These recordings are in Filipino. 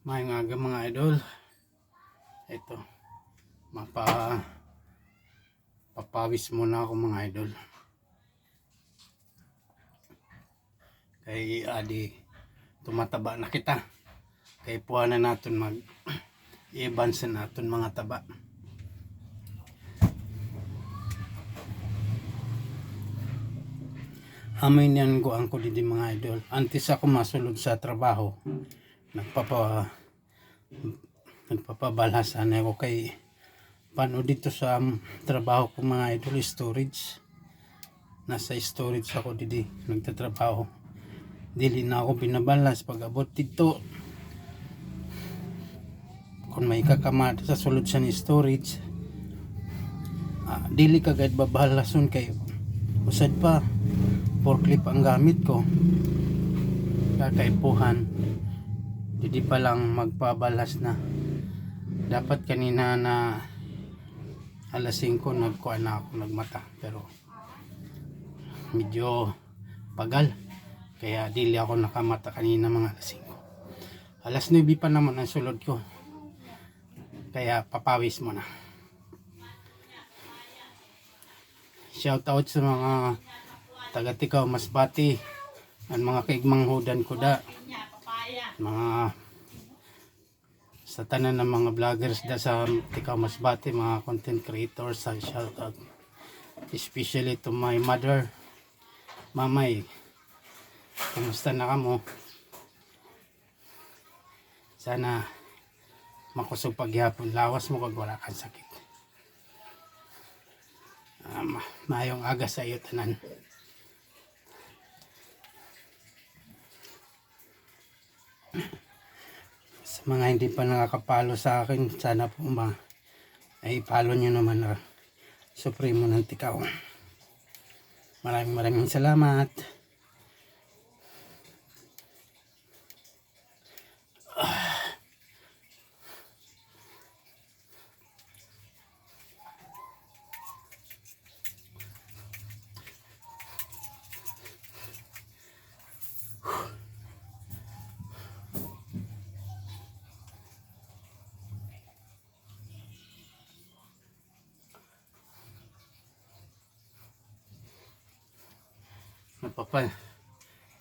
Maayong aga mga idol. Ito, papawis muna ako mga idol. Kay adi tumataba na kita. Kay puhanan natin i-advance natin mga taba. Amin yan ko ang didi mga idol. Antes ako masulod sa trabaho, nagpapabalhasan ako kay paano dito sa trabaho ko mga idol, storage. Nasa storage ako didi nagtatrabaho. Dili na ako binabalas pag abot dito. Kung may kakamada sa sulod sa ni storage, dili kagad babalason kay usad pa forklift ang gamit ko. Kakaipuhan, hindi pa lang magpabalas na. Dapat kanina na alas 5 nagkuha na ako nagmata, pero medyo pagal, kaya dili ako nakamata kanina mga alas 5. Alas 9 pa naman ang sulod ko, kaya papawis mo na. Shout out sa mga taga Tikaw Masbati at mga kaigmang hudan kuda, mga sa tanan ng mga vloggers da sa Tikaw Masbati, mga content creators. Shout out especially to my mother, mamay. Kumusta na kamo? Sana makusog paghapon, lawas mo kag wala kang sakit. Mayong aga sa iyo tanan. Sa mga hindi pa nakakapalo sa akin, sana po ay follow nyo naman na Supremo ng Tikaw. Maraming salamat.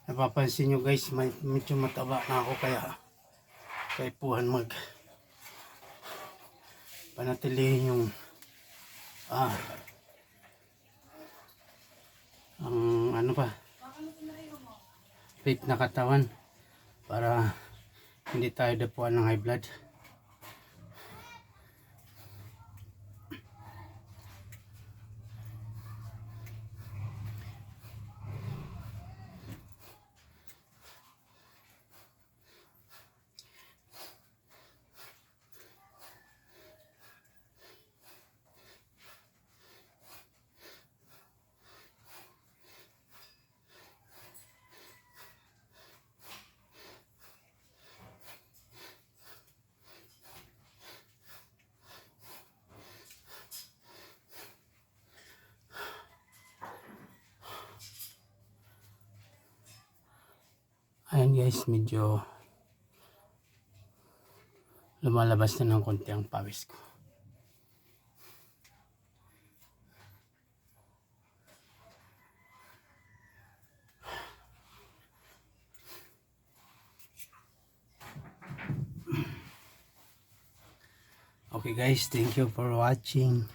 Napapansin nyo guys, medyo mataba na ako, kaya puhan panatilihin yung ang ano pa, fit na katawan para hindi tayo dapuan ng high blood. Ayan guys, medyo lumalabas na ng konti ang pawis ko. Okay guys, thank you for watching.